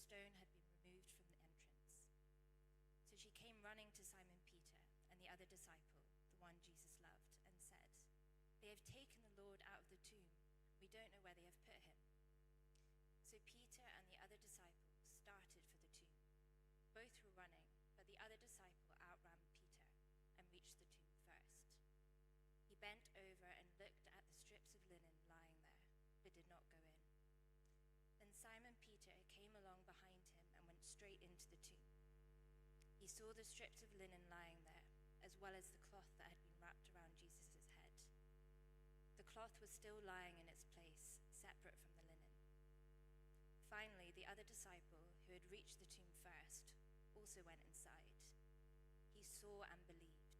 stone had been removed from the entrance. So she came running to Simon Peter and the other disciple, the one Jesus loved, and said, "They have taken the Lord out of the tomb. We don't know where they have put him." So Peter and the other disciple started for the tomb. Both were running, but the other disciple outran Peter and reached the tomb first. He bent over and looked at the strips of linen lying there, but did not go in. Then Simon Peter came along behind him and went straight into the tomb. He saw the strips of linen lying there, as well as the cloth that had been wrapped around Jesus' head. The cloth was still lying in its place, separate from the linen. Finally, the other disciple, who had reached the tomb first, also went inside. He saw and believed.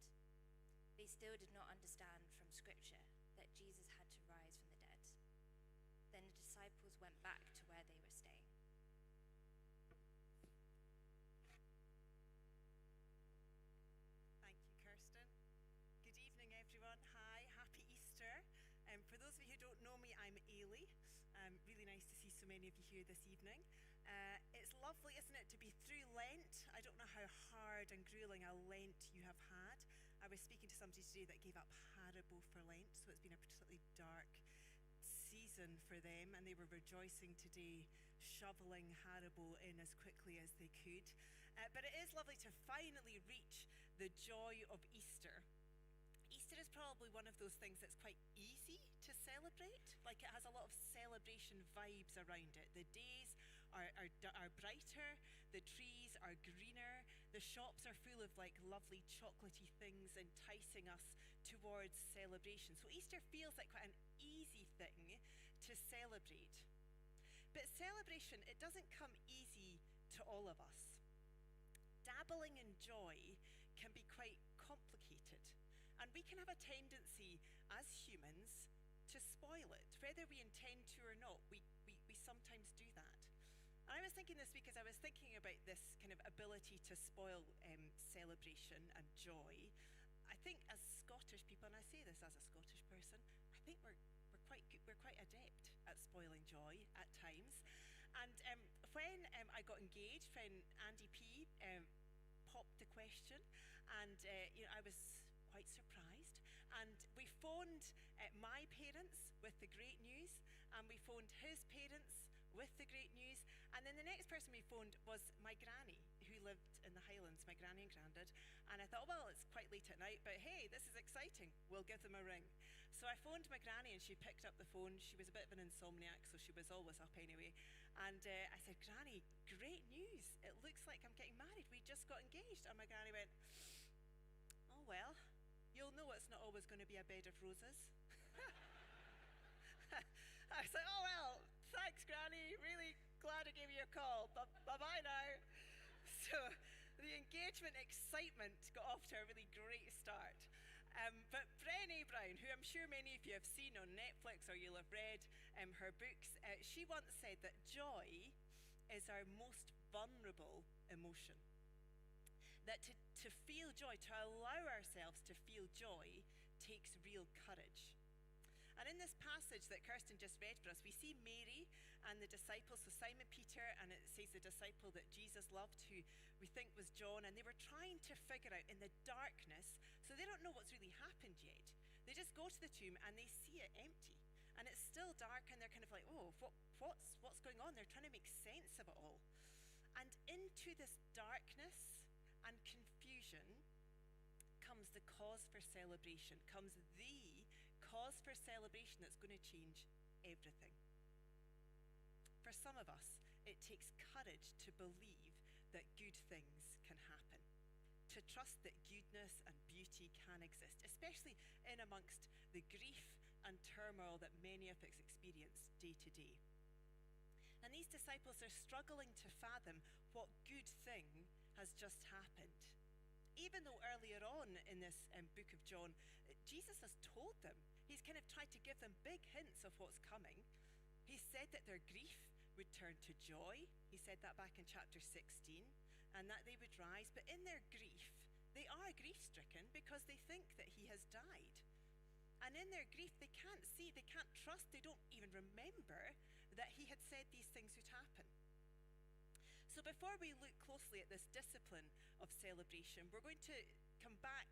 They still did not understand from Scripture that Jesus had to rise from the dead. Then the disciples went back to where they were staying. Thank you, Kirsten. Good evening, everyone. Hi, happy Easter. For those of you who don't know me, I'm Eilidh. Really nice to see so many of you here this evening. It's lovely, isn't it, to be through Lent. I don't know how hard and grueling a Lent you have had. I was speaking to somebody today that gave up Haribo for Lent, so it's been a particularly dark season for them, and they were rejoicing today, shoveling Haribo in as quickly as they could. But it is lovely to finally reach the joy of Easter. Easter is probably one of those things that's quite easy to celebrate. Like, it has a lot of celebration vibes around it. The days are brighter, the trees are greener, the shops are full of like lovely chocolatey things enticing us towards celebration. So Easter feels like quite an easy thing to celebrate. But celebration, it doesn't come easy to all of us. Dabbling in joy can be quite complicated. And we can have a tendency as humans to spoil it. Whether we intend to or not, we sometimes do that. And I was thinking this week, as I was thinking about this kind of ability to spoil celebration and joy, I think as Scottish people, and I say this as a Scottish person, I think we're quite adept at spoiling joy at times. And when I got engaged, friend Andy P popped the question, and I was quite surprised, and we phoned my parents with the great news, and we phoned his parents with the great news, and then the next person we phoned was my granny, who lived in the Highlands, my granny and granddad. And I thought, well, it's quite late at night, but hey, this is exciting, we'll give them a ring. So I phoned my granny, and she picked up the phone. She was a bit of an insomniac, so she was always up anyway. And I said, "Granny, great news, it looks like I'm getting married, we just got engaged." And my granny went, "Oh well, you'll know it's not always going to be a bed of roses." I was like, "Oh well, thanks, Granny, really glad I gave you a call, bye-bye now." So the engagement excitement got off to a really great start. But Brené Brown, who I'm sure many of you have seen on Netflix or you'll have read her books, she once said that joy is our most vulnerable emotion. That to feel joy, to allow ourselves to feel joy, takes real courage. And in this passage that Kirsten just read for us, we see Mary and the disciples, so Simon Peter, and it says the disciple that Jesus loved, who we think was John, and they were trying to figure out in the darkness, so they don't know what's really happened yet. They just go to the tomb and they see it empty. And it's still dark, and they're kind of like, oh, what's going on? They're trying to make sense of it all. And into this darkness and confusion comes the cause for celebration, comes the cause for celebration that's going to change everything. For some of us, it takes courage to believe that good things can happen, to trust that goodness and beauty can exist, especially in amongst the grief and turmoil that many of us experience day to day. And these disciples are struggling to fathom what good thing has just happened. Even though earlier on in this book of John, Jesus has told them, he's kind of tried to give them big hints of what's coming. He said that their grief would turn to joy. He said that back in chapter 16, and that they would rise. But in their grief, they are grief-stricken because they think that he has died. And in their grief, they can't see, they can't trust, they don't even remember that he had said these things would happen. So before we look closely at this discipline of celebration, we're going to come back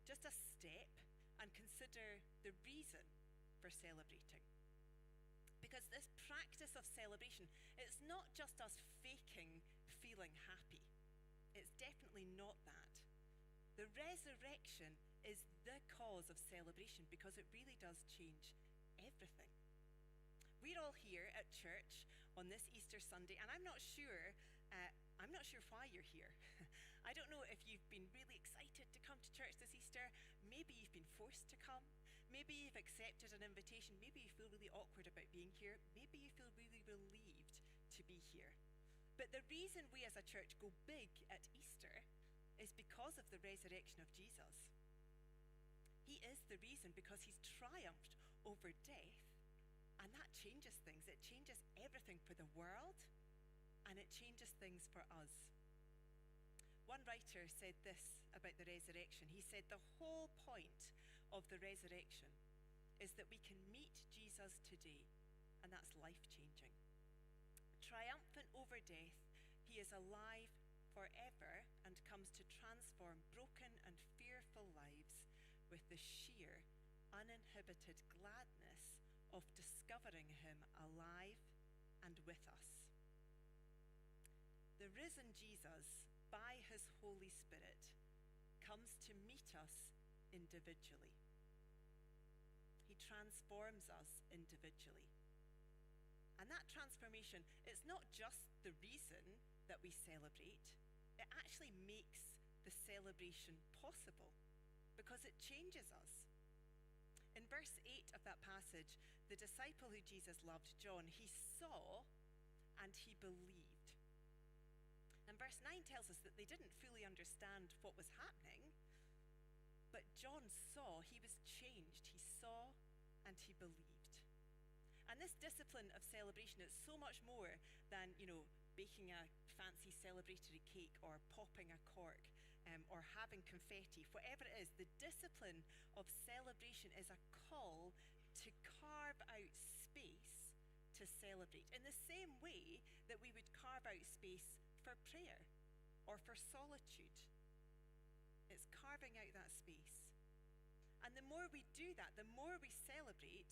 just a step and consider the reason for celebrating. Because this practice of celebration, it's not just us faking feeling happy. It's definitely not that. The resurrection is the cause of celebration because it really does change everything. We're all here at church on this Easter Sunday, and I'm not sure why you're here. I don't know if you've been really excited to come to church this Easter. Maybe you've been forced to come. Maybe you've accepted an invitation. Maybe you feel really awkward about being here. Maybe you feel really relieved to be here. But the reason we as a church go big at Easter is because of the resurrection of Jesus. He is the reason because he's triumphed over death. And that changes things. It changes everything for the world, and it changes things for us. One writer said this about the resurrection. He said the whole point of the resurrection is that we can meet Jesus today, and that's life-changing. Triumphant over death, he is alive forever and comes to transform broken and fearful lives with the sheer, uninhibited gladness of discovering him alive and with us. The risen Jesus, by his Holy Spirit, comes to meet us individually. He transforms us individually. And that transformation, it's not just the reason that we celebrate, it actually makes the celebration possible because it changes us. In verse 8 of that passage, the disciple who Jesus loved, John, he saw and he believed. And verse 9 tells us that they didn't fully understand what was happening, but John saw, he was changed. He saw and he believed. And this discipline of celebration is so much more than, baking a fancy celebratory cake or popping a cork or having confetti. Whatever it is, the discipline of celebration is a call to carve out space to celebrate in the same way that we would carve out space for prayer or for solitude. It's carving out that space. And the more we do that, the more we celebrate,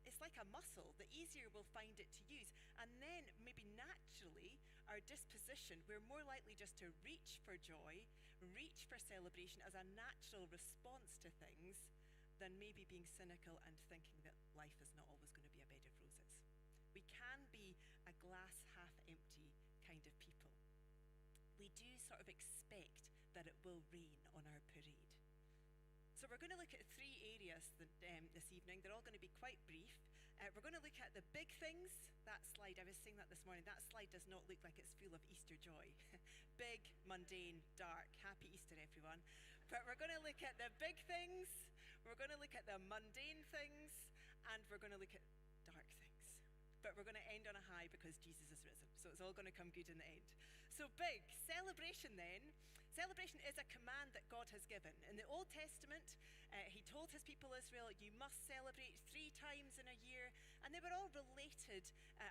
it's like a muscle. The easier we'll find it to use. And then maybe naturally, our disposition, we're more likely just to reach for joy, reach for celebration as a natural response to things than maybe being cynical and thinking that life is not always going to be a bed of roses. We can be a glass half empty kind of people. We do sort of expect that it will rain on our parade. So we're going to look at three areas this evening. They're all going to be quite brief. We're going to look at the big things. That slide, I was saying that this morning, that slide does not look like it's full of Easter joy. Big, mundane, dark. Happy Easter, everyone. But we're going to look at the big things, we're going to look at the mundane things, and we're going to look at dark things. But we're going to end on a high because Jesus is risen. So it's all going to come good in the end. So big, celebration then. Celebration is a command that God has given. In the Old Testament, he told his people Israel, you must celebrate 3 times in a year. And they were all related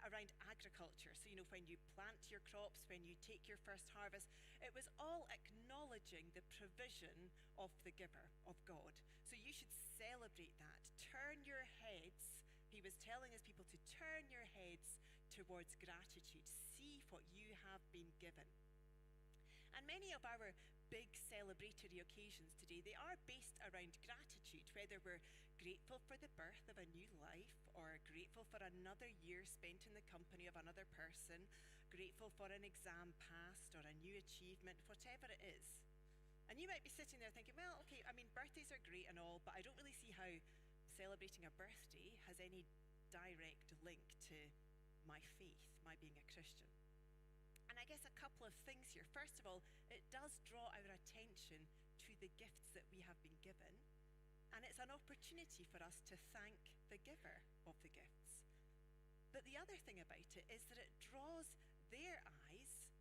around agriculture. So, when you plant your crops, when you take your first harvest, it was all acknowledging the provision of the giver, of God. So you should celebrate that. Turn your heads. He was telling his people to turn your heads towards gratitude. See what you have been given. And many of our big celebratory occasions today, they are based around gratitude, whether we're grateful for the birth of a new life, or grateful for another year spent in the company of another person, grateful for an exam passed or a new achievement, whatever it is. And you might be sitting there thinking, well, okay, birthdays are great and all, but I don't really see how celebrating a birthday has any direct link to my faith, my being a Christian. And I guess a couple of things here. First of all, it does draw our attention to the gifts that we have been given. And it's an opportunity for us to thank the giver of the gifts. But the other thing about it is that it draws their eyes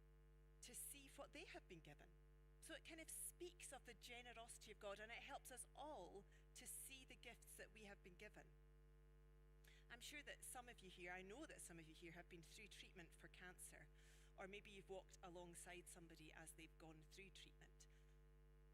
to see what they have been given. So it kind of speaks of the generosity of God, and it helps us all to see the gifts that we have been given. I'm sure that some of you here, I know that some of you here have been through treatment for cancer. or maybe you've walked alongside somebody as they've gone through treatment.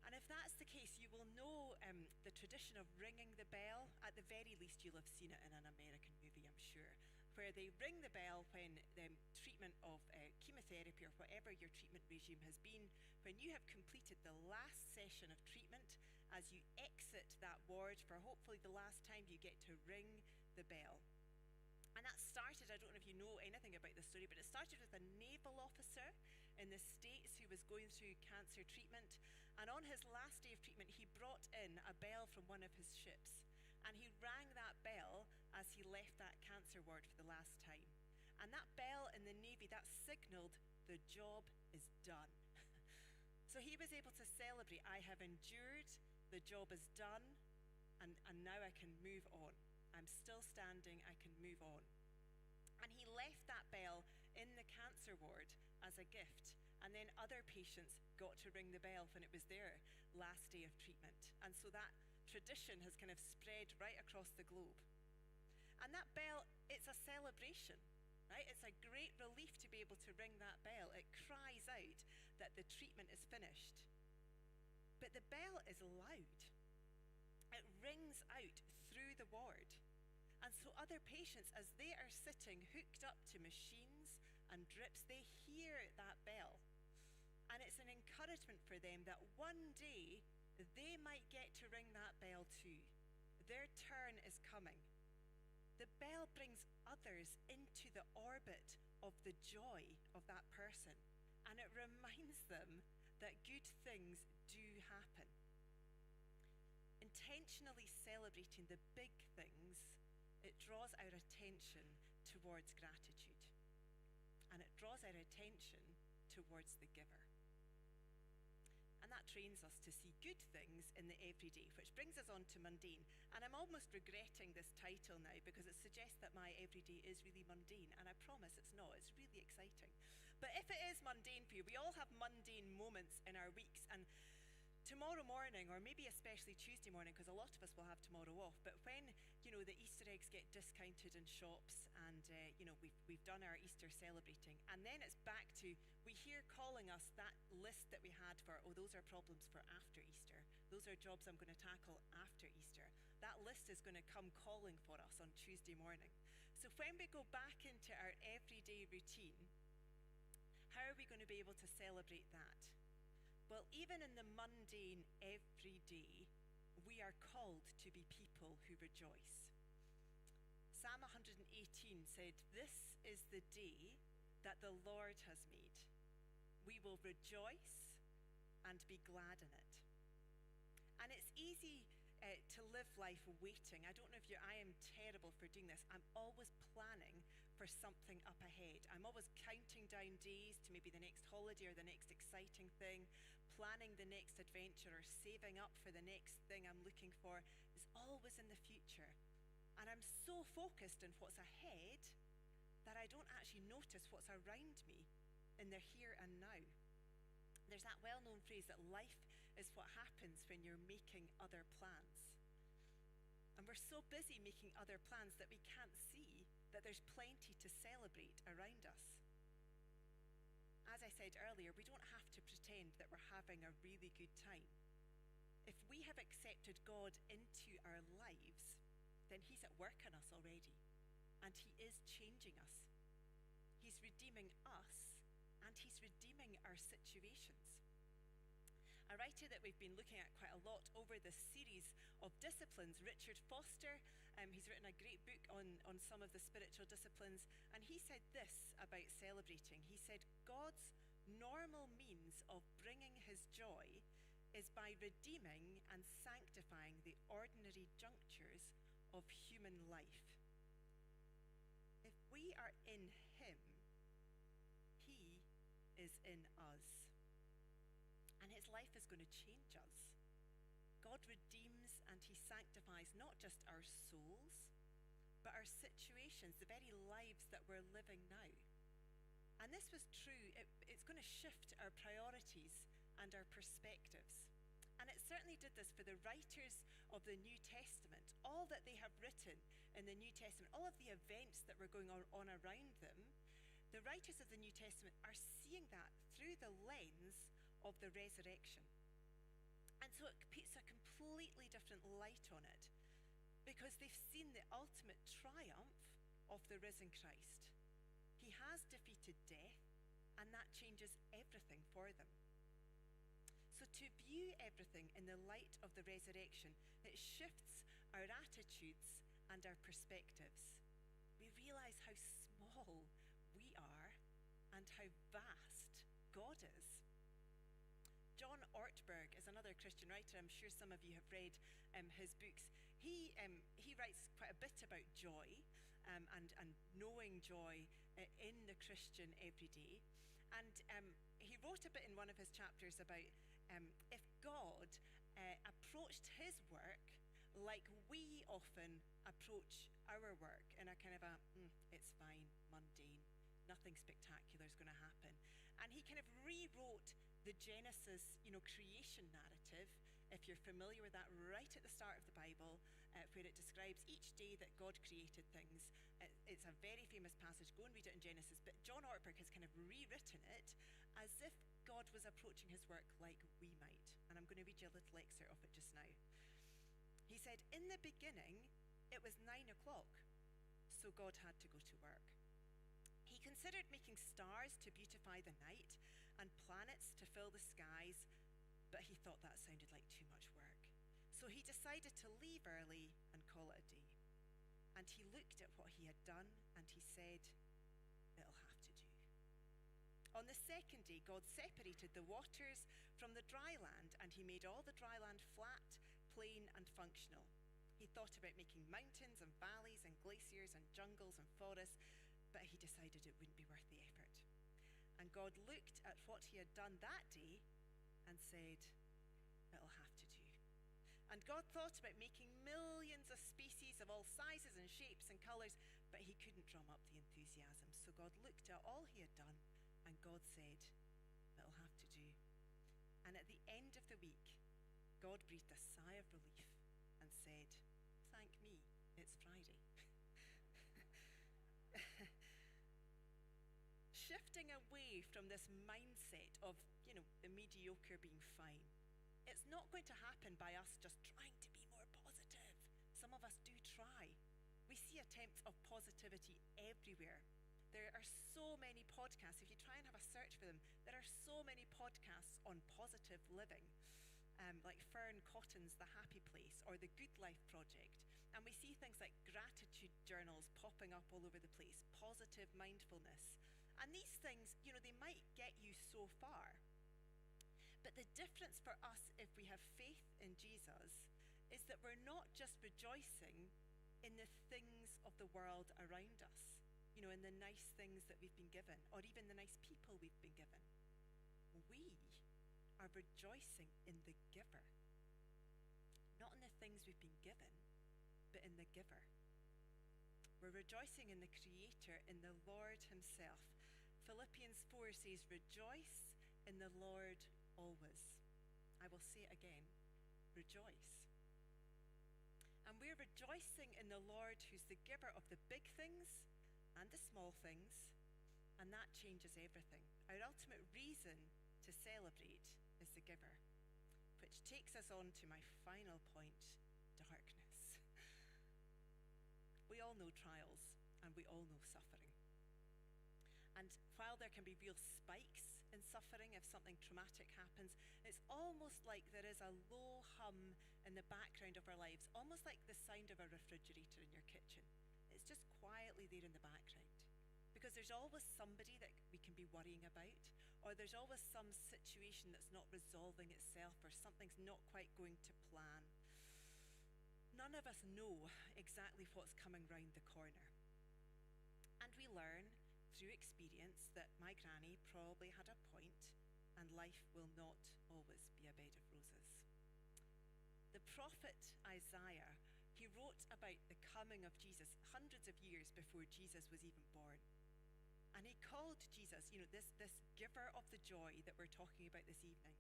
And if that's the case, you will know the tradition of ringing the bell. At the very least, you'll have seen it in an American movie, I'm sure, where they ring the bell when the treatment of chemotherapy or whatever your treatment regime has been, when you have completed the last session of treatment, as you exit that ward for hopefully the last time, you get to ring the bell. And that started, I don't know if you know anything about this story, but it started with a naval officer in the States who was going through cancer treatment. And on his last day of treatment, he brought in a bell from one of his ships. And he rang that bell as he left that cancer ward for the last time. And that bell in the Navy, that signaled the job is done. So he was able to celebrate, I have endured, the job is done, and now I can move on. I'm still standing, I can move on. And he left that bell in the cancer ward as a gift. And then other patients got to ring the bell when it was their last day of treatment. And so that tradition has kind of spread right across the globe. And that bell, it's a celebration, right? It's a great relief to be able to ring that bell. It cries out that the treatment is finished. But the bell is loud. It rings out through the ward. And so other patients, as they are sitting hooked up to machines and drips, they hear that bell. And it's an encouragement for them that one day they might get to ring that bell too. Their turn is coming. The bell brings others into the orbit of the joy of that person. And it reminds them that good things do happen. Intentionally celebrating the big things, it draws our attention towards gratitude. And it draws our attention towards the giver. And that trains us to see good things in the everyday, which brings us on to mundane. And I'm almost regretting this title now because it suggests that my everyday is really mundane. And I promise it's not. It's really exciting. But if it is mundane for you, we all have mundane moments in our weeks. And tomorrow morning, or maybe especially Tuesday morning, because a lot of us will have tomorrow off, but when, the Easter eggs get discounted in shops and, we've done our Easter celebrating, and then it's back to, we hear calling us that list that we had for, those are problems for after Easter. Those are jobs I'm going to tackle after Easter. That list is going to come calling for us on Tuesday morning. So when we go back into our everyday routine, how are we going to be able to celebrate that? Well, even in the mundane everyday, we are called to be people who rejoice. Psalm 118 said, "This is the day that the Lord has made. We will rejoice and be glad in it." And it's easy to live life waiting. I don't know if I am terrible for doing this. I'm always planning for something up ahead. I'm always counting down days to maybe the next holiday or the next exciting thing, planning the next adventure or saving up for the next thing I'm looking for. Is always in the future. And I'm so focused on what's ahead that I don't actually notice what's around me in the here and now. There's that well-known phrase that life is what happens when you're making other plans. And we're so busy making other plans that we can't see that there's plenty to celebrate around us. As I said earlier, we don't have to pretend that we're having a really good time. If we have accepted God into our lives, then He's at work in us already. And He is changing us. He's redeeming us, and He's redeeming our situations. A writer that we've been looking at quite a lot over this series of disciplines, Richard Foster, he's written a great book on some of the spiritual disciplines, and he said this about celebrating. He said, God's normal means of bringing His joy is by redeeming and sanctifying the ordinary junctures of human life. If we are in Him, He is in us. And His life is going to change us. God redeems and He sanctifies not just our souls, but our situations, the very lives that we're living now. And this was true. It's going to shift our priorities and our perspectives. And it certainly did this for the writers of the New Testament. All that they have written in the New Testament, all of the events that were going on around them, The writers of the New Testament are seeing that through the lens of the resurrection. And so it puts a completely different light on it, because they've seen the ultimate triumph of the risen Christ. He has defeated death, and that changes everything for them. So to view everything in the light of the resurrection, it shifts our attitudes and our perspectives. We realize how small we are and how vast God is. John Ortberg is another Christian writer. I'm sure some of you have read his books. He writes quite a bit about joy and knowing joy in the Christian everyday. And he wrote a bit in one of his chapters about if God approached his work like we often approach our work, in a kind of it's fine, mundane, nothing spectacular is going to happen. And he kind of rewrote the Genesis, creation narrative, if you're familiar with that, right at the start of the Bible, where it describes each day that God created things. It's a very famous passage. Go and read it in Genesis. But John Ortberg has kind of rewritten it as if God was approaching his work like we might. And I'm going to read you a little excerpt of it just now. He said, "In the beginning, it was 9 o'clock, so God had to go to work. He considered making stars to beautify the night and planets to fill the skies, but he thought that sounded like too much work. So he decided to leave early and call it a day. And he looked at what he had done and he said, it'll have to do. On the second day, God separated the waters from the dry land, and he made all the dry land flat, plain, and functional. He thought about making mountains and valleys and glaciers and jungles and forests, but he decided it wouldn't be worth the effort. And God looked at what he had done that day and said, it'll have to do. And God thought about making millions of species of all sizes and shapes and colours, but he couldn't drum up the enthusiasm. So God looked at all he had done, and God said, it'll have to do. And at the end of the week, God breathed a sigh of relief and said, thank me, it's Friday. Shifting away from this mindset of, the mediocre being fine. It's not going to happen by us just trying to be more positive. Some of us do try. We see attempts of positivity everywhere. There are so many podcasts. If you try and have a search for them, there are so many podcasts on positive living, like Fern Cotton's The Happy Place or The Good Life Project. And we see things like gratitude journals popping up all over the place, positive mindfulness. And these things, they might get you so far. But the difference for us, if we have faith in Jesus, is that we're not just rejoicing in the things of the world around us, in the nice things that we've been given, or even the nice people we've been given. We are rejoicing in the giver. Not in the things we've been given, but in the giver. We're rejoicing in the Creator, in the Lord himself. Philippians 4 says, rejoice in the Lord always. I will say it again, rejoice. And we're rejoicing in the Lord, who's the giver of the big things and the small things, and that changes everything. Our ultimate reason to celebrate is the giver, which takes us on to my final point, darkness. We all know trials, and we all know suffering. And while there can be real spikes in suffering if something traumatic happens, it's almost like there is a low hum in the background of our lives, almost like the sound of a refrigerator in your kitchen. It's just quietly there in the background. Because there's always somebody that we can be worrying about, or there's always some situation that's not resolving itself, or something's not quite going to plan. None of us know exactly what's coming round the corner. And we learn through experience that my granny probably had a point, and life will not always be a bed of roses. The prophet Isaiah, he wrote about the coming of Jesus hundreds of years before Jesus was even born. And he called Jesus, this giver of the joy that we're talking about this evening.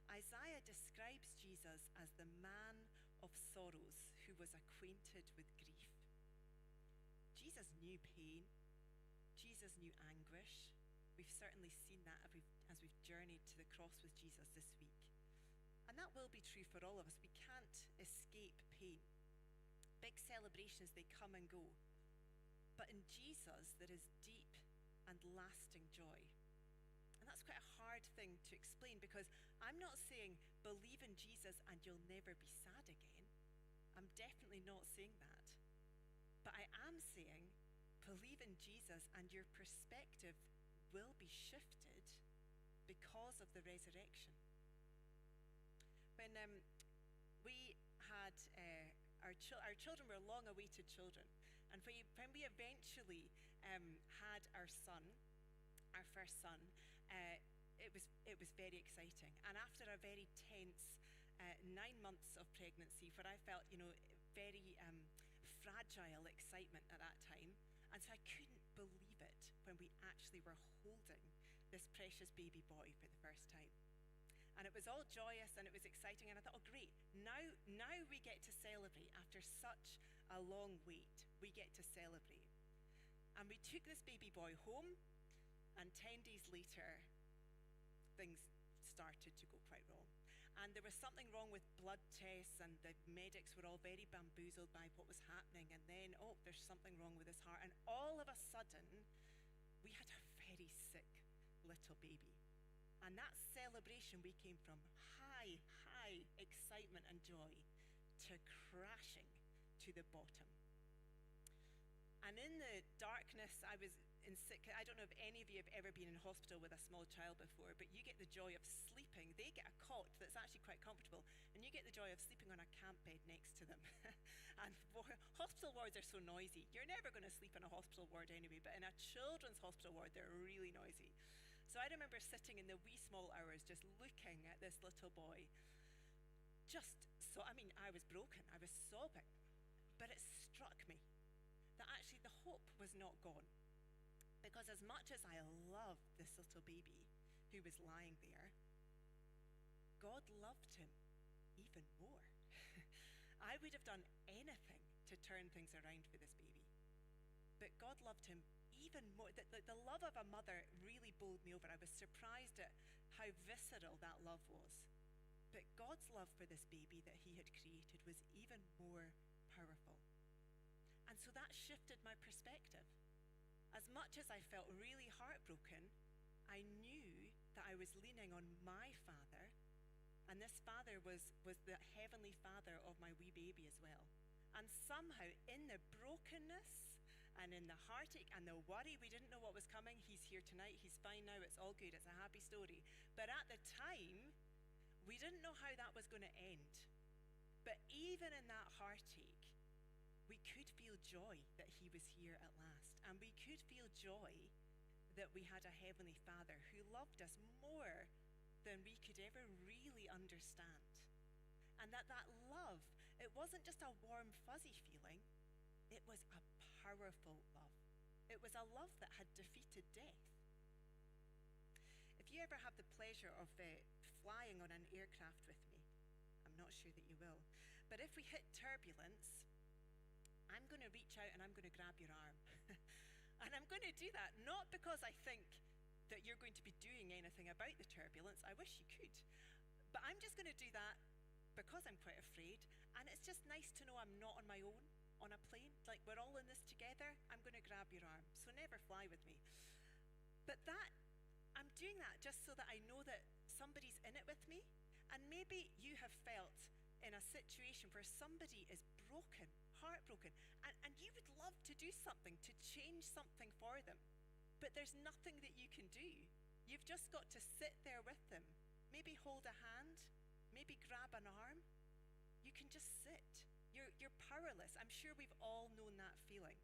Isaiah describes Jesus as the man of sorrows who was acquainted with grief. Jesus knew pain. Jesus knew anguish. We've certainly seen that as we've journeyed to the cross with Jesus this week. And that will be true for all of us. We can't escape pain. Big celebrations, they come and go. But in Jesus, there is deep and lasting joy. And that's quite a hard thing to explain, because I'm not saying believe in Jesus and you'll never be sad again. I'm definitely not saying that. But I am saying believe in Jesus and your perspective will be shifted because of the resurrection. When we had our children were long-awaited children, and when we eventually had our son, our first son, it was very exciting. And after a very tense 9 months of pregnancy, where I felt, very fragile excitement at that time, and so I couldn't believe it when we actually were holding this precious baby boy for the first time. And it was all joyous and it was exciting, and I thought, oh great, now we get to celebrate. After such a long wait, we get to celebrate. And we took this baby boy home, and 10 days later, things started to go quite wrong. And there was something wrong with blood tests, and the medics were all very bamboozled by what was happening. And then, there's something wrong with his heart. And all of a sudden, we had a very sick little baby. And that celebration, we came from high excitement and joy to crashing to the bottom. And in the darkness, I was in sick. I don't know if any of you have ever been in hospital with a small child before, but you get the joy of sleeping. They get a cot that's actually quite comfortable, and you get the joy of sleeping on a camp bed next to them. And hospital wards are so noisy. You're never going to sleep in a hospital ward anyway, but in a children's hospital ward, they're really noisy. So I remember sitting in the wee small hours just looking at this little boy. I was broken. I was sobbing. But it struck me that actually the hope was not gone. Because as much as I loved this little baby who was lying there, God loved him even more. I would have done anything to turn things around for this baby. But God loved him even more. The love of a mother really bowled me over. I was surprised at how visceral that love was. But God's love for this baby that he had created was even more powerful. And so that shifted my perspective. As much as I felt really heartbroken, I knew that I was leaning on my Father, and this Father was the heavenly Father of my wee baby as well. And somehow in the brokenness and in the heartache and the worry, we didn't know what was coming. He's here tonight, he's fine now, it's all good, it's a happy story. But at the time, we didn't know how that was going to end. But even in that heartache, we could feel joy that he was here at last. And we could feel joy that we had a heavenly Father who loved us more than we could ever really understand. And that love, it wasn't just a warm, fuzzy feeling. It was a powerful love. It was a love that had defeated death. If you ever have the pleasure of flying on an aircraft with me, I'm not sure that you will, but if we hit turbulence, I'm going to reach out and I'm going to grab your arm. And I'm going to do that not because I think that you're going to be doing anything about the turbulence. I wish you could. But I'm just going to do that because I'm quite afraid. And it's just nice to know I'm not on my own on a plane. Like, we're all in this together. I'm going to grab your arm. So never fly with me. But I'm doing that just so that I know that somebody's in it with me. And maybe you have felt in a situation where somebody is broken, heartbroken, and you would love to do something to change something for them, but there's nothing that you can do. You've just got to sit there with them, maybe hold a hand, maybe grab an arm. You can just sit. You're powerless. I'm sure we've all known that feeling.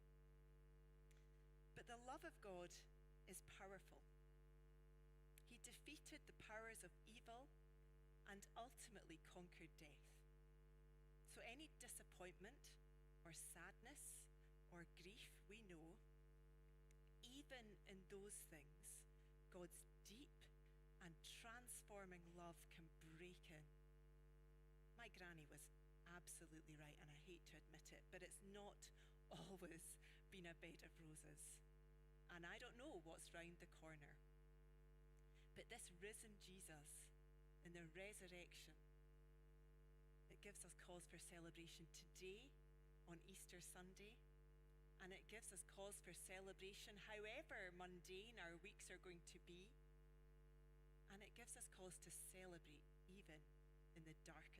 But the love of God is powerful. He defeated the powers of evil and ultimately conquered death. So any disappointment or sadness or grief, we know, even in those things, God's deep and transforming love can break in. My granny was absolutely right, and I hate to admit it, but it's not always been a bed of roses. and I don't know what's round the corner. But this risen Jesus in the resurrection, it gives us cause for celebration today on Easter Sunday, and it gives us cause for celebration however mundane our weeks are going to be, and it gives us cause to celebrate even in the darkest